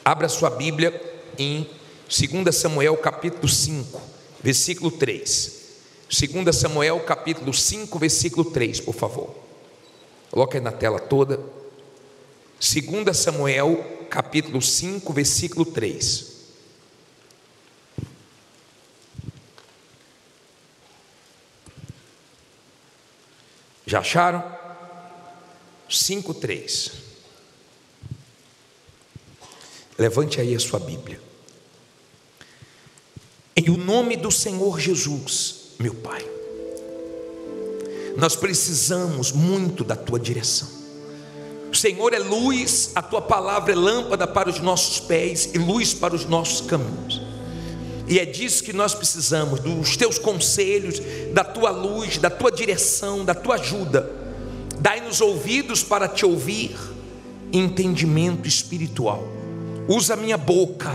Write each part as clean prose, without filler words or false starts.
Abra sua Bíblia em 2 Samuel capítulo 5, versículo 3. 2 Samuel capítulo 5, versículo 3, por favor. Coloca aí na tela toda. 2 Samuel capítulo 5, versículo 3. Já acharam? 5:3. Levante aí a sua Bíblia. Em o nome do Senhor Jesus, meu Pai, nós precisamos muito da Tua direção. O Senhor é luz, a Tua palavra é lâmpada para os nossos pés e luz para os nossos caminhos. E é disso que nós precisamos, dos Teus conselhos, da Tua luz, da Tua direção, da Tua ajuda. Dai-nos ouvidos para Te ouvir, entendimento espiritual. Usa a minha boca,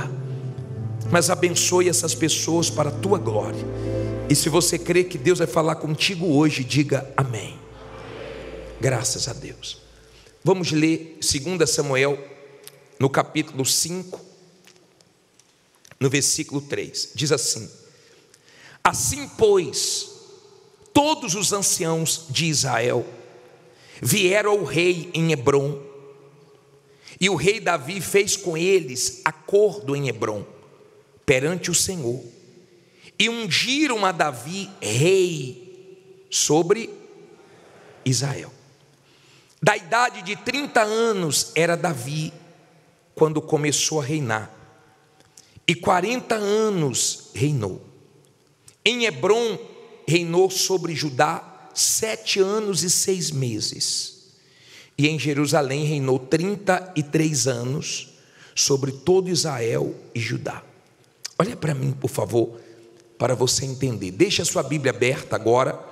mas abençoe essas pessoas para a Tua glória. E se você crê que Deus vai falar contigo hoje, diga amém. Graças a Deus. Vamos ler 2 Samuel, no capítulo 5, no versículo 3. Diz assim: assim, pois, todos os anciãos de Israel vieram ao rei em Hebrom, e o rei Davi fez com eles acordo em Hebrom, perante o Senhor, e ungiram a Davi rei sobre Israel. Da idade de 30 anos era Davi quando começou a reinar, e 40 anos reinou. Em Hebrom reinou sobre Judá 7 anos e 6 meses. E em Jerusalém reinou 33 anos sobre todo Israel e Judá. Olha para mim, por favor, para você entender. Deixe a sua Bíblia aberta agora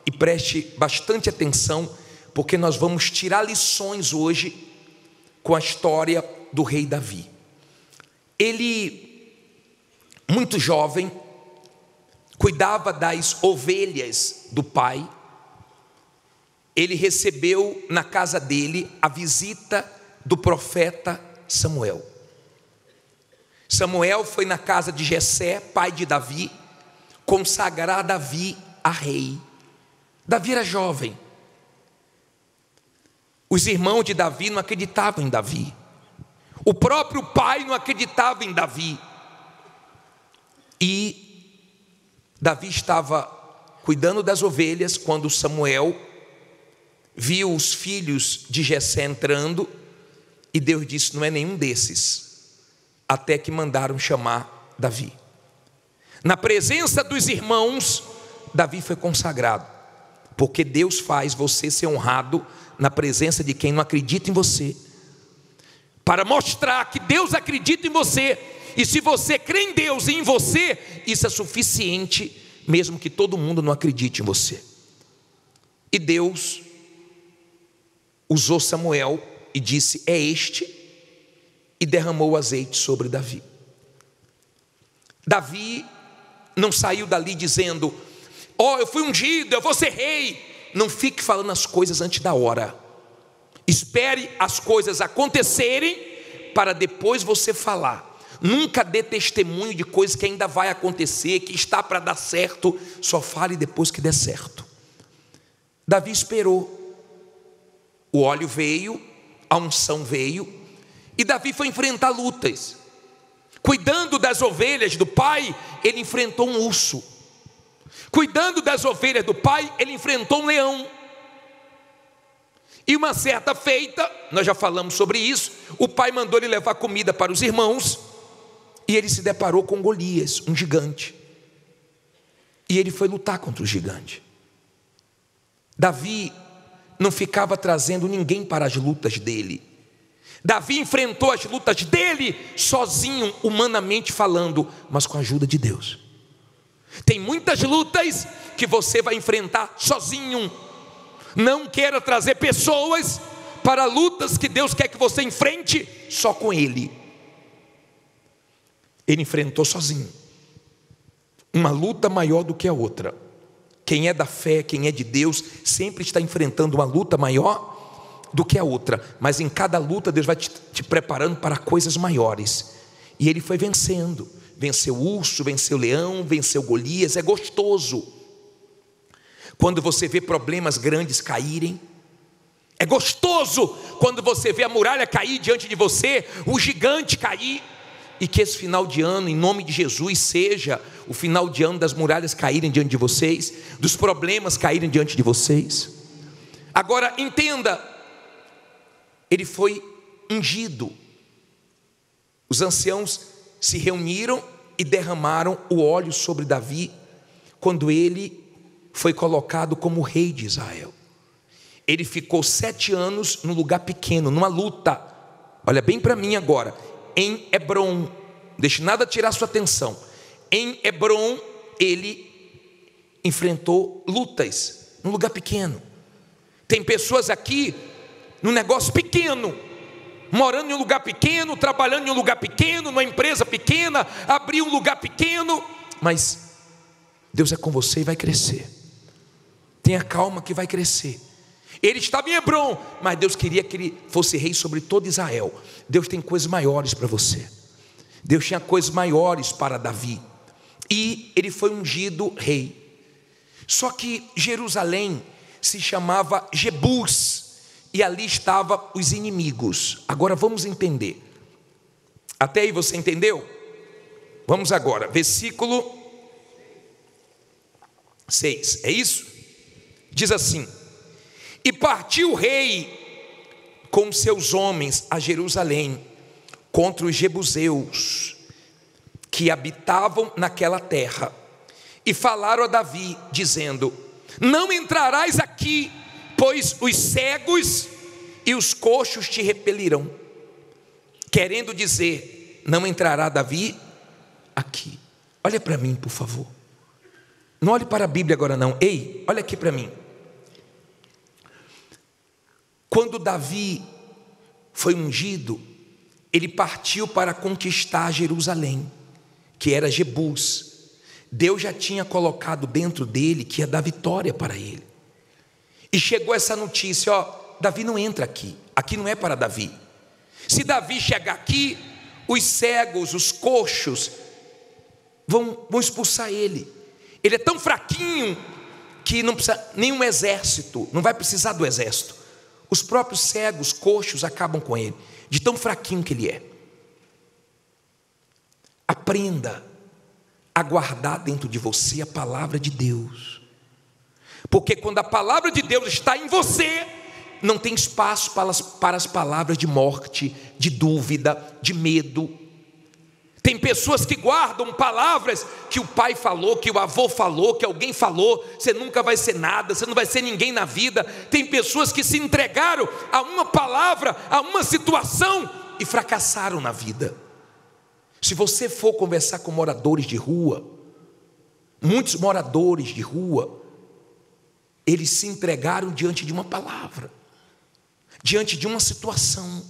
e preste bastante atenção, porque nós vamos tirar lições hoje com a história do rei Davi. Ele, muito jovem, cuidava das ovelhas do pai. Ele recebeu na casa dele a visita do profeta Samuel. Samuel foi na casa de Jessé, pai de Davi, consagrar Davi a rei. Davi era jovem. Os irmãos de Davi não acreditavam em Davi. O próprio pai não acreditava em Davi. E Davi estava cuidando das ovelhas quando Samuel viu os filhos de Jessé entrando, e Deus disse: não é nenhum desses, até que mandaram chamar Davi. Na presença dos irmãos, Davi foi consagrado, porque Deus faz você ser honrado na presença de quem não acredita em você, para mostrar que Deus acredita em você, e se você crê em Deus e em você, isso é suficiente, mesmo que todo mundo não acredite em você. E Deus usou Samuel e disse: é este, e derramou o azeite sobre Davi. Davi não saiu dali dizendo: ó, eu fui ungido, eu vou ser rei. Não fique falando as coisas antes da hora. Espere as coisas acontecerem para depois você falar. Nunca dê testemunho de coisas que ainda vai acontecer, que está para dar certo. Só fale depois que der certo. Davi esperou. O óleo veio, a unção veio, e Davi foi enfrentar lutas. Cuidando das ovelhas do pai, ele enfrentou um urso. Cuidando das ovelhas do pai, ele enfrentou um leão. E uma certa feita, nós já falamos sobre isso, o pai mandou ele levar comida para os irmãos, e ele se deparou com Golias, um gigante. E ele foi lutar contra o gigante. Davi não ficava trazendo ninguém para as lutas dele. Davi enfrentou as lutas dele sozinho, humanamente falando, mas com a ajuda de Deus. Tem muitas lutas que você vai enfrentar sozinho. Não queira trazer pessoas para lutas que Deus quer que você enfrente só com Ele. Ele enfrentou sozinho uma luta maior do que a outra. Quem é da fé, quem é de Deus, sempre está enfrentando uma luta maior do que a outra, mas em cada luta Deus vai te preparando para coisas maiores. E ele foi vencendo, venceu o urso, venceu o leão, venceu Golias. É gostoso quando você vê problemas grandes caírem. É gostoso quando você vê a muralha cair diante de você, o gigante cair. E que esse final de ano, em nome de Jesus, seja o final de ano das muralhas caírem diante de vocês, dos problemas caírem diante de vocês. Agora entenda, ele foi ungido. Os anciãos se reuniram e derramaram o óleo sobre Davi, quando ele foi colocado como rei de Israel. Ele ficou 7 anos num lugar pequeno, numa luta. Olha bem para mim agora. Em Hebrom, deixe nada tirar sua atenção. Em Hebrom, ele enfrentou lutas, num lugar pequeno. Tem pessoas aqui, num negócio pequeno, morando em um lugar pequeno, trabalhando em um lugar pequeno, numa empresa pequena, abriu um lugar pequeno, mas Deus é com você e vai crescer. Tenha calma que vai crescer. Ele estava em Hebrom, mas Deus queria que ele fosse rei sobre todo Israel. Deus tem coisas maiores para você. Deus tinha coisas maiores para Davi. E ele foi ungido rei. Só que Jerusalém se chamava Jebus, e ali estavam os inimigos. Agora vamos entender. Até aí você entendeu? Vamos agora, versículo 6, é isso? Diz assim: e partiu o rei com seus homens a Jerusalém contra os jebuseus que habitavam naquela terra, e falaram a Davi, dizendo: não entrarás aqui, pois os cegos e os coxos te repelirão. Querendo dizer, não entrará Davi aqui. Olha para mim, por favor. Não olhe para a Bíblia agora não. Ei, olha aqui para mim. Quando Davi foi ungido, ele partiu para conquistar Jerusalém, que era Jebus. Deus já tinha colocado dentro dele que ia dar vitória para ele. E chegou essa notícia: ó, Davi não entra aqui, aqui não é para Davi. Se Davi chegar aqui, os cegos, os coxos vão expulsar ele. Ele é tão fraquinho que não precisa nenhum exército, não vai precisar do exército. Os próprios cegos, coxos acabam com ele, de tão fraquinho que ele é. Aprenda a guardar dentro de você a palavra de Deus, porque quando a palavra de Deus está em você, não tem espaço para as palavras de morte, de dúvida, de medo. Tem pessoas que guardam palavras que o pai falou, que o avô falou, que alguém falou: você nunca vai ser nada, você não vai ser ninguém na vida. Tem pessoas que se entregaram a uma palavra, a uma situação e fracassaram na vida. Se você for conversar com moradores de rua, muitos moradores de rua, eles se entregaram diante de uma palavra, diante de uma situação.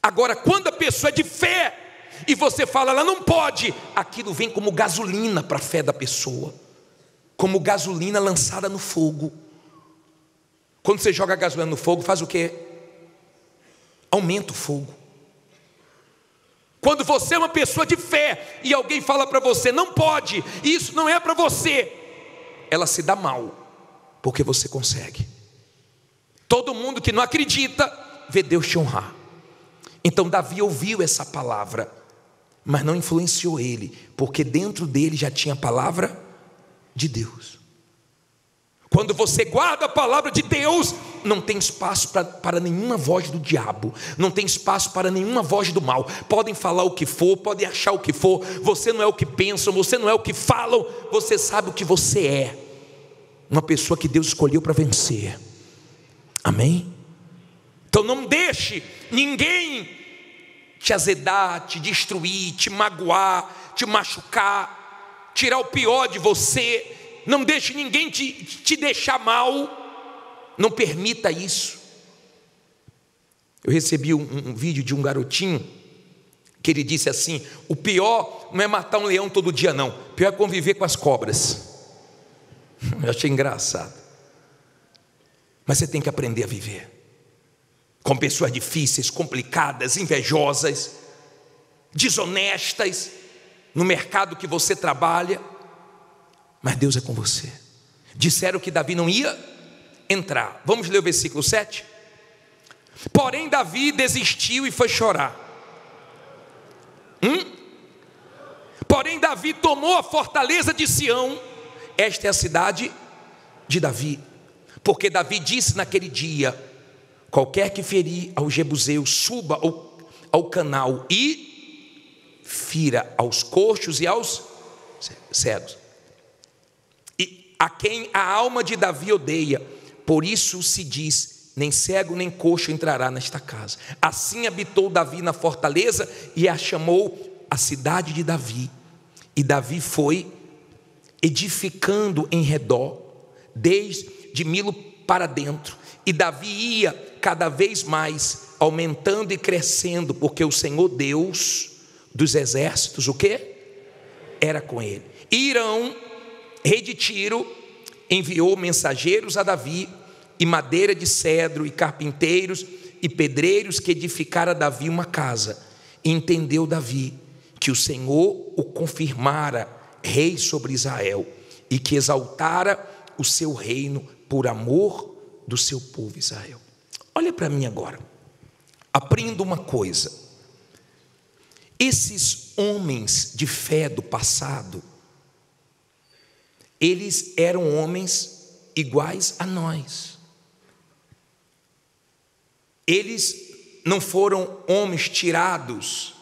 Agora, quando a pessoa é de fé e você fala, ela não pode, aquilo vem como gasolina para a fé da pessoa, como gasolina lançada no fogo. Quando você joga gasolina no fogo, faz o quê? Aumenta o fogo. Quando você é uma pessoa de fé e alguém fala para você, não pode, isso não é para você, ela se dá mal, porque você consegue. Todo mundo que não acredita vê Deus te honrar. Então Davi ouviu essa palavra, mas não influenciou ele, porque dentro dele já tinha a palavra de Deus. Quando você guarda a palavra de Deus, não tem espaço para nenhuma voz do diabo, não tem espaço para nenhuma voz do mal. Podem falar o que for, podem achar o que for, você não é o que pensam, você não é o que falam, você sabe o que você é, uma pessoa que Deus escolheu para vencer. Amém? Então não deixe ninguém te azedar, te destruir, te magoar, te machucar, tirar o pior de você. Não deixe ninguém te deixar mal. Não permita isso. Eu recebi um vídeo de um garotinho que ele disse assim: o pior não é matar um leão todo dia não, o pior é conviver com as cobras. Eu achei engraçado. Mas você tem que aprender a viver com pessoas difíceis, complicadas, invejosas, desonestas, no mercado que você trabalha, mas Deus é com você. Disseram que Davi não ia entrar. Vamos ler o versículo 7? Porém Davi desistiu e foi chorar. Porém Davi tomou a fortaleza de Sião. Esta é a cidade de Davi, porque Davi disse naquele dia: qualquer que ferir ao jebuseu, suba ao canal e fira aos coxos e aos cegos, e a quem a alma de Davi odeia. Por isso se diz: nem cego nem coxo entrará nesta casa. Assim habitou Davi na fortaleza e a chamou a cidade de Davi. E Davi foi edificando em redor, desde Milo para dentro. E Davi ia cada vez mais aumentando e crescendo, porque o Senhor Deus dos exércitos, o quê? Era com ele. Irão, rei de Tiro, enviou mensageiros a Davi, e madeira de cedro, e carpinteiros e pedreiros, que edificara Davi uma casa. E entendeu Davi que o Senhor o confirmara rei sobre Israel, e que exaltara o seu reino por amor do seu povo Israel. Olha para mim agora, aprenda uma coisa: esses homens de fé do passado, eles eram homens iguais a nós. Eles não foram homens tirados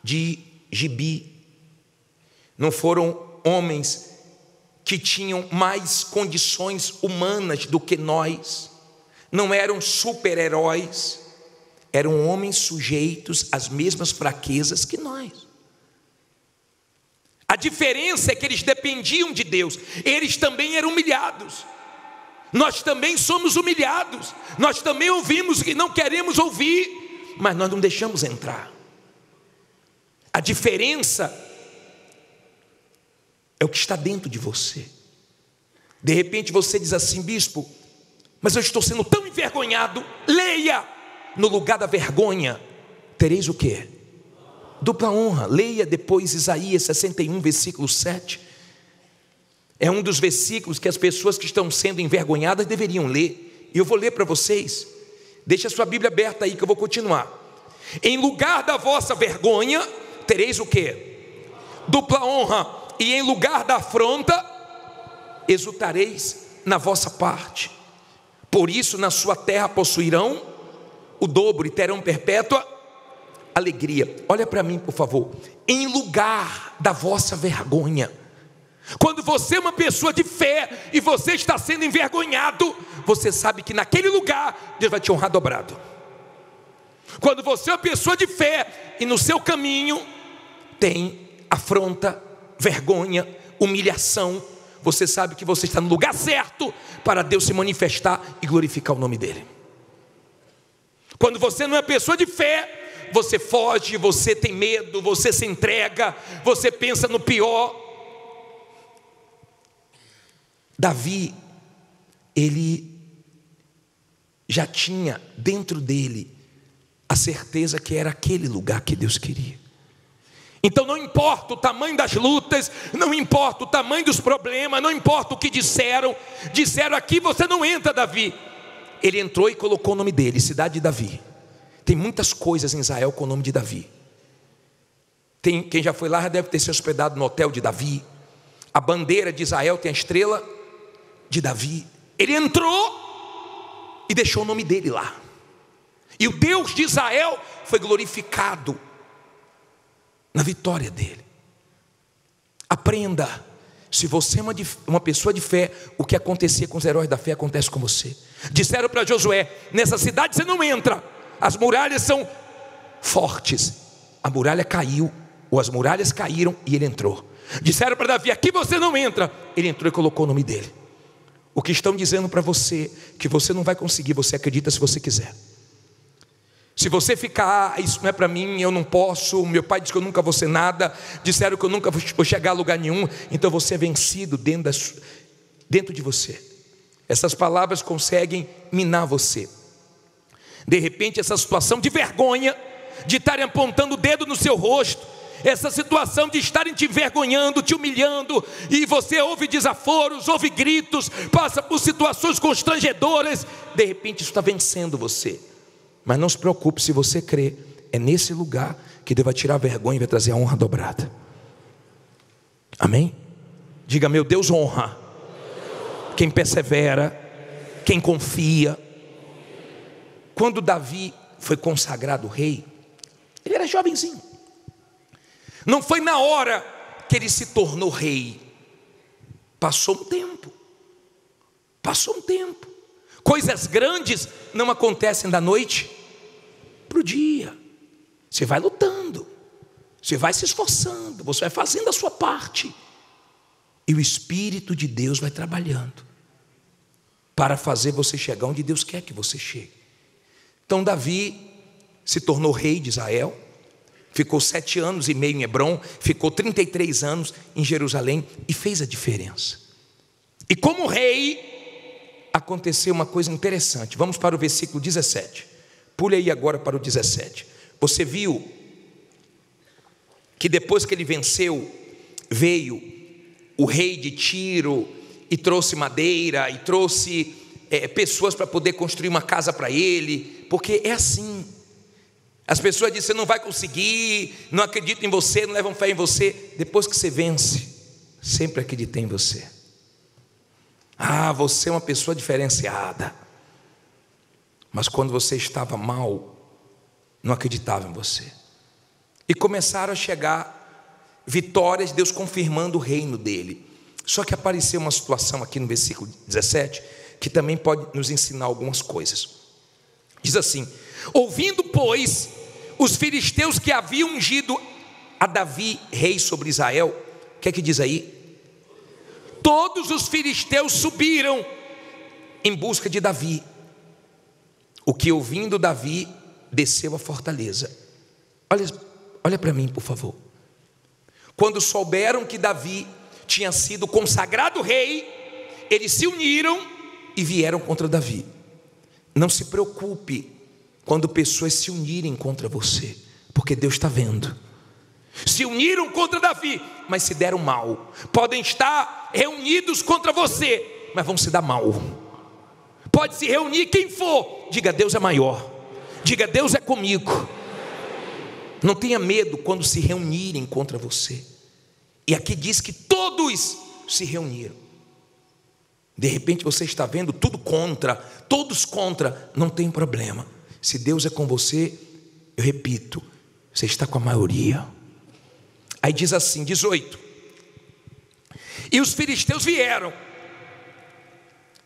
de gibi, não foram homens que tinham mais condições humanas do que nós, não eram super-heróis, eram homens sujeitos às mesmas fraquezas que nós. A diferença é que eles dependiam de Deus, eles também eram humilhados. Nós também somos humilhados, nós também ouvimos o que não queremos ouvir, mas nós não deixamos entrar. A diferença é o que está dentro de você. De repente você diz assim: bispo, mas eu estou sendo tão envergonhado. Leia: no lugar da vergonha tereis o quê? Dupla honra. Leia depois Isaías 61, versículo 7. É um dos versículos que as pessoas que estão sendo envergonhadas deveriam ler. E eu vou ler para vocês. Deixa a sua Bíblia aberta aí que eu vou continuar. Em lugar da vossa vergonha tereis o quê? Dupla honra. E em lugar da afronta exultareis na vossa parte. Por isso na sua terra possuirão o dobro e terão perpétua alegria. Olha para mim, por favor. Em lugar da vossa vergonha. Quando você é uma pessoa de fé e você está sendo envergonhado, você sabe que naquele lugar Deus vai te honrar dobrado. Quando você é uma pessoa de fé e no seu caminho tem afronta, vergonha, humilhação, você sabe que você está no lugar certo para Deus se manifestar e glorificar o nome dele. Quando você não é pessoa de fé, você foge, você tem medo, você se entrega, você pensa no pior. Davi, ele já tinha dentro dele a certeza que era aquele lugar que Deus queria. Então não importa o tamanho das lutas, não importa o tamanho dos problemas, não importa o que disseram aqui você não entra, Davi. Ele entrou e colocou o nome dele, cidade de Davi. Tem muitas coisas em Israel com o nome de Davi. Quem já foi lá já deve ter se hospedado no hotel de Davi. A bandeira de Israel tem a estrela de Davi. Ele entrou e deixou o nome dele lá. E o Deus de Israel foi glorificado na vitória dele. Aprenda: se você é uma pessoa de fé, o que acontecia com os heróis da fé acontece com você. Disseram para Josué: nessa cidade você não entra, as muralhas são fortes. A muralha caiu, ou as muralhas caíram e ele entrou. Disseram para Davi: aqui você não entra. Ele entrou e colocou o nome dele. O que estão dizendo para você que você não vai conseguir, você acredita se você quiser. Se você ficar: isso não é para mim, eu não posso, meu pai disse que eu nunca vou ser nada, disseram que eu nunca vou chegar a lugar nenhum, então você é vencido dentro de você. Essas palavras conseguem minar você. De repente, essa situação de vergonha, de estarem apontando o dedo no seu rosto, essa situação de estarem te envergonhando, te humilhando, e você ouve desaforos, ouve gritos, passa por situações constrangedoras, de repente isso está vencendo você. Mas não se preocupe, se você crê, é nesse lugar que Deus vai tirar a vergonha e vai trazer a honra dobrada. Amém? Diga: meu Deus honra quem persevera, quem confia. Quando Davi foi consagrado rei, ele era jovenzinho. Não foi na hora que ele se tornou rei. Passou um tempo. Coisas grandes não acontecem da noite para o dia. Você vai lutando, você vai se esforçando, você vai fazendo a sua parte, e o Espírito de Deus vai trabalhando para fazer você chegar onde Deus quer que você chegue. Então Davi se tornou rei de Israel, ficou 7 anos e meio em Hebrom, ficou 33 anos em Jerusalém e fez a diferença. E como rei, aconteceu uma coisa interessante. Vamos para o versículo 17. Pule aí agora para o 17. Você viu que depois que ele venceu, veio o rei de Tiro e trouxe madeira e trouxe pessoas para poder construir uma casa para ele, porque é assim. As pessoas dizem: você não vai conseguir, não acredito em você, não levam fé em você. Depois que você vence, sempre acreditei em você. Você é uma pessoa diferenciada. Mas quando você estava mal, não acreditava em você. E começaram a chegar vitórias, Deus confirmando o reino dele. Só que apareceu uma situação aqui no versículo 17, que também pode nos ensinar algumas coisas. Diz assim: ouvindo, pois, os filisteus que haviam ungido a Davi rei sobre Israel, o que é que diz aí? Todos os filisteus subiram em busca de Davi. O que, ouvindo Davi, desceu à fortaleza. Olha para mim, por favor. Quando souberam que Davi tinha sido consagrado rei, eles se uniram e vieram contra Davi. Não se preocupe quando pessoas se unirem contra você, porque Deus está vendo. Se uniram contra Davi, mas se deram mal. Podem estar reunidos contra você, mas vão se dar mal. Pode se reunir quem for, diga: Deus é maior, diga: Deus é comigo. Não tenha medo quando se reunirem contra você. E aqui diz que todos se reuniram. De repente você está vendo tudo contra, todos contra, não tem problema. Se Deus é com você, eu repito, você está com a maioria. Aí diz assim, 18: e os filisteus vieram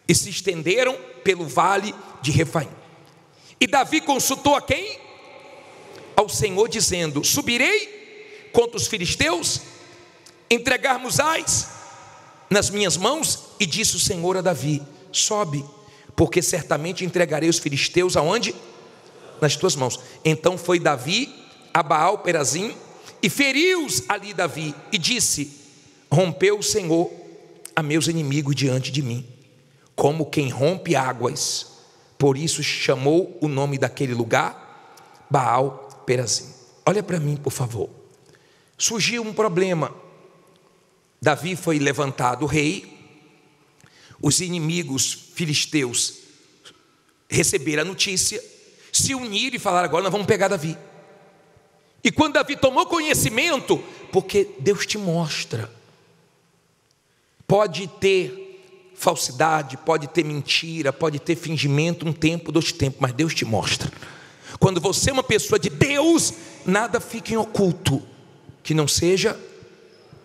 e se estenderam pelo vale de Refaim. E Davi consultou a quem? Ao Senhor, dizendo: subirei contra os filisteus, entregar-mos-ás nas minhas mãos? E disse o Senhor a Davi: sobe, porque certamente entregarei os filisteus aonde? Nas tuas mãos. Então foi Davi a Baal-Perazim e feriu-os ali Davi, e disse: rompeu o Senhor a meus inimigos diante de mim, como quem rompe águas. Por isso chamou o nome daquele lugar Baal-Perazim. Olha para mim, por favor. Surgiu um problema. Davi foi levantado rei. Os inimigos filisteus receberam a notícia, se uniram e falaram: agora nós vamos pegar Davi. E quando Davi tomou conhecimento, porque Deus te mostra, pode ter falsidade, pode ter mentira, pode ter fingimento, um tempo, 2 tempos, mas Deus te mostra. Quando você é uma pessoa de Deus, nada fica em oculto que não seja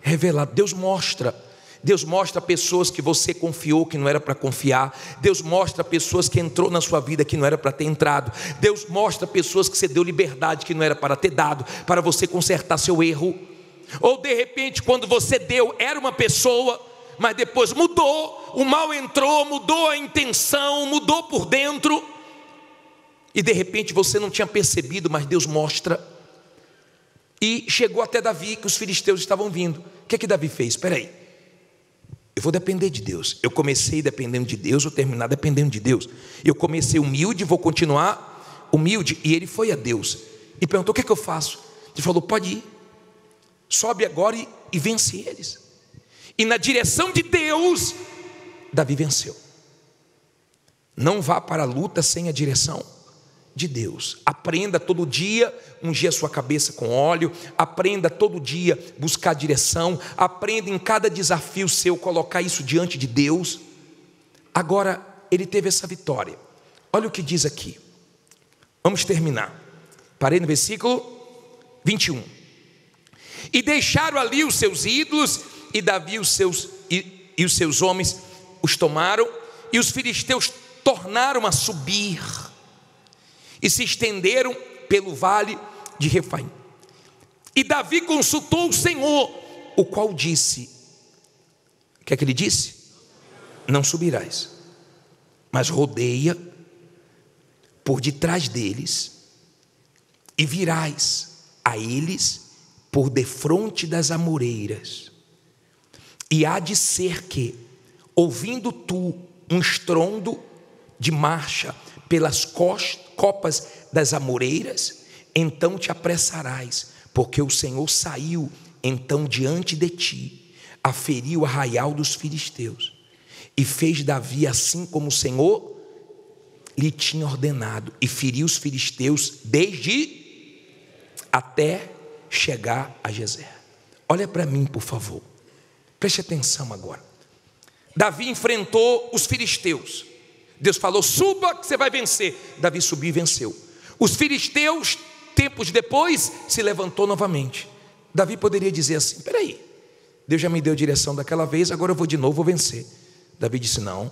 revelado. Deus mostra pessoas que você confiou que não era para confiar. Deus mostra pessoas que entrou na sua vida que não era para ter entrado. Deus mostra pessoas que você deu liberdade que não era para ter dado, para você consertar seu erro. Ou de repente, quando você deu, era uma pessoa, mas depois mudou, o mal entrou, mudou a intenção, mudou por dentro, e de repente você não tinha percebido, mas Deus mostra. E chegou até Davi que os filisteus estavam vindo. O que é que Davi fez? Espera aí, eu vou depender de Deus. Eu comecei dependendo de Deus, vou terminar dependendo de Deus. Eu comecei humilde, vou continuar humilde. E ele foi a Deus e perguntou: o que é que eu faço? Ele falou: pode ir, sobe agora e vence eles. E na direção de Deus, Davi venceu. Não vá para a luta sem a direção de Deus. Aprenda todo dia ungir a sua cabeça com óleo. Aprenda todo dia buscar direção. Aprenda em cada desafio seu colocar isso diante de Deus. Agora ele teve essa vitória. Olha o que diz aqui. Vamos terminar. Parei no versículo 21. E deixaram ali os seus ídolos, e Davi e os seus homens os tomaram, e os filisteus tornaram a subir e se estenderam pelo vale de Refaim. E Davi consultou o Senhor, o qual disse: o que é que ele disse? Não subirás, mas rodeia por detrás deles, e virás a eles por defronte das amoreiras. E há de ser que, ouvindo tu um estrondo de marcha pelas copas das amoreiras, então te apressarás, porque o Senhor saiu então diante de ti, a ferir o arraial dos filisteus. E fez Davi assim como o Senhor lhe tinha ordenado, e feriu os filisteus desde até chegar a Gezer. Olha para mim, por favor, preste atenção agora. Davi enfrentou os filisteus. Deus falou: suba que você vai vencer. Davi subiu e venceu. Os filisteus, tempos depois, se levantou novamente. Davi poderia dizer assim: espera aí, Deus já me deu direção daquela vez, agora eu vou de novo, vou vencer. Davi disse: não,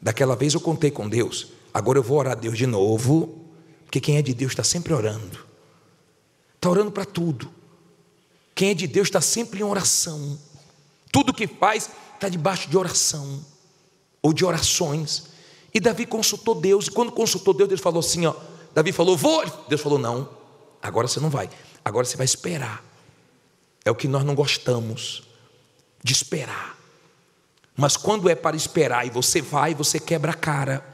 daquela vez eu contei com Deus, agora eu vou orar a Deus de novo, porque quem é de Deus está sempre orando, está orando para tudo. Quem é de Deus está sempre em oração. Tudo que faz está debaixo de oração ou de orações. E Davi consultou Deus, e quando consultou Deus, Deus falou assim, ó, Davi falou: vou. Deus falou: não, agora você não vai, agora você vai esperar. É o que nós não gostamos, de esperar. Mas quando é para esperar e você vai, você quebra a cara,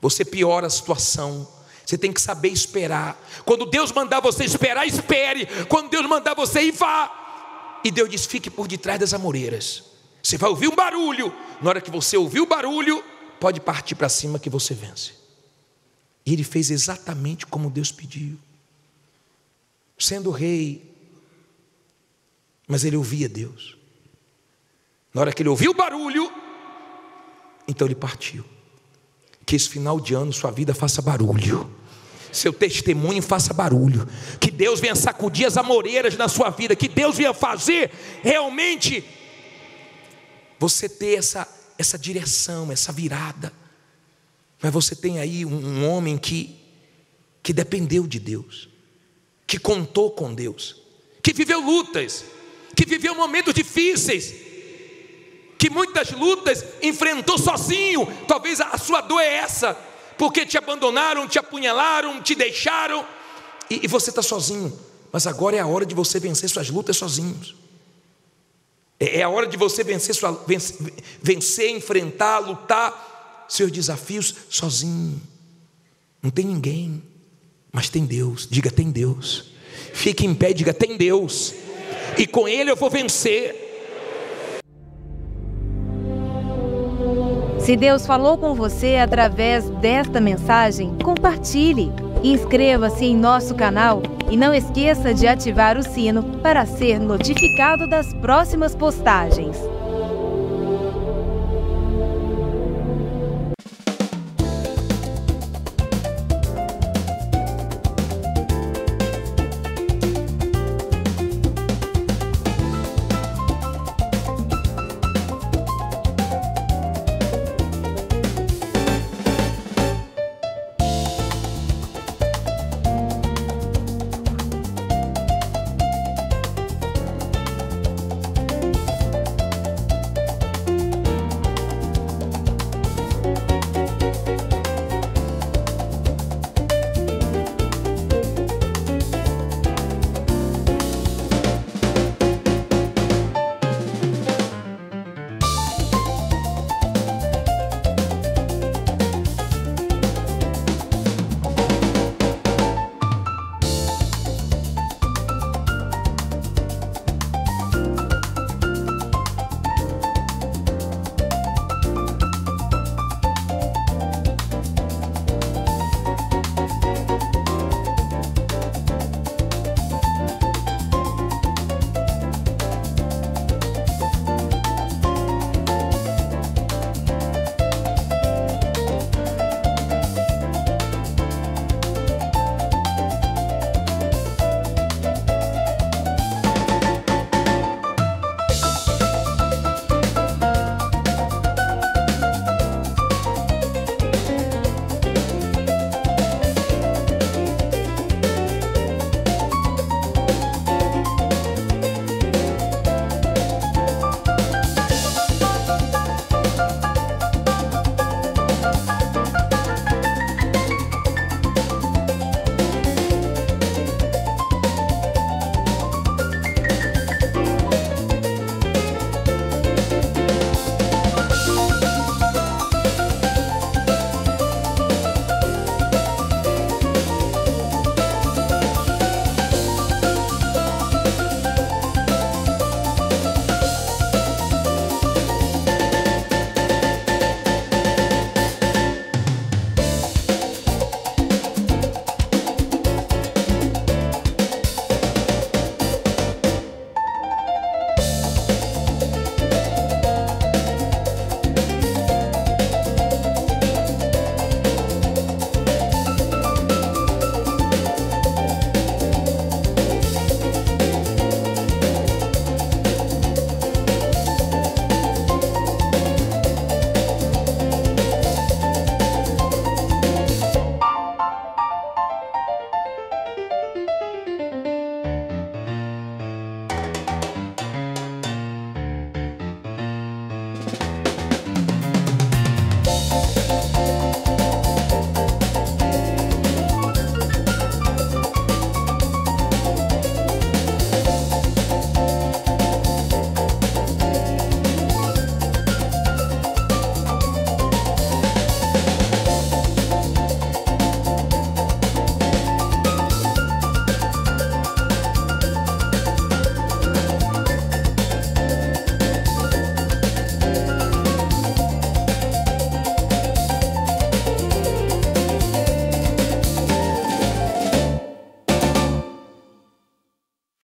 você piora a situação. Você tem que saber esperar. Quando Deus mandar você esperar, espere. Quando Deus mandar você ir, vá. E Deus diz: fique por detrás das amoreiras. Você vai ouvir um barulho. Na hora que você ouvir o barulho, pode partir para cima que você vence. E ele fez exatamente como Deus pediu, sendo rei, mas ele ouvia Deus. Na hora que ele ouviu o barulho, então ele partiu. Que esse final de ano sua vida faça barulho, seu testemunho faça barulho, que Deus venha sacudir as amoreiras na sua vida, que Deus venha fazer realmente você ter essa direção, essa virada. Mas você tem aí um homem que dependeu de Deus, que contou com Deus, que viveu lutas, que viveu momentos difíceis, que muitas lutas enfrentou sozinho. Talvez a sua dor é essa, porque te abandonaram, te apunhalaram, te deixaram, e você está sozinho. Mas agora é a hora de você vencer suas lutas sozinhos. É a hora de você vencer, enfrentar, lutar seus desafios sozinho. Não tem ninguém, mas tem Deus. Diga: tem Deus. Fique em pé e diga: tem Deus, e com Ele eu vou vencer. Se Deus falou com você através desta mensagem, compartilhe. Inscreva-se em nosso canal e não esqueça de ativar o sino para ser notificado das próximas postagens.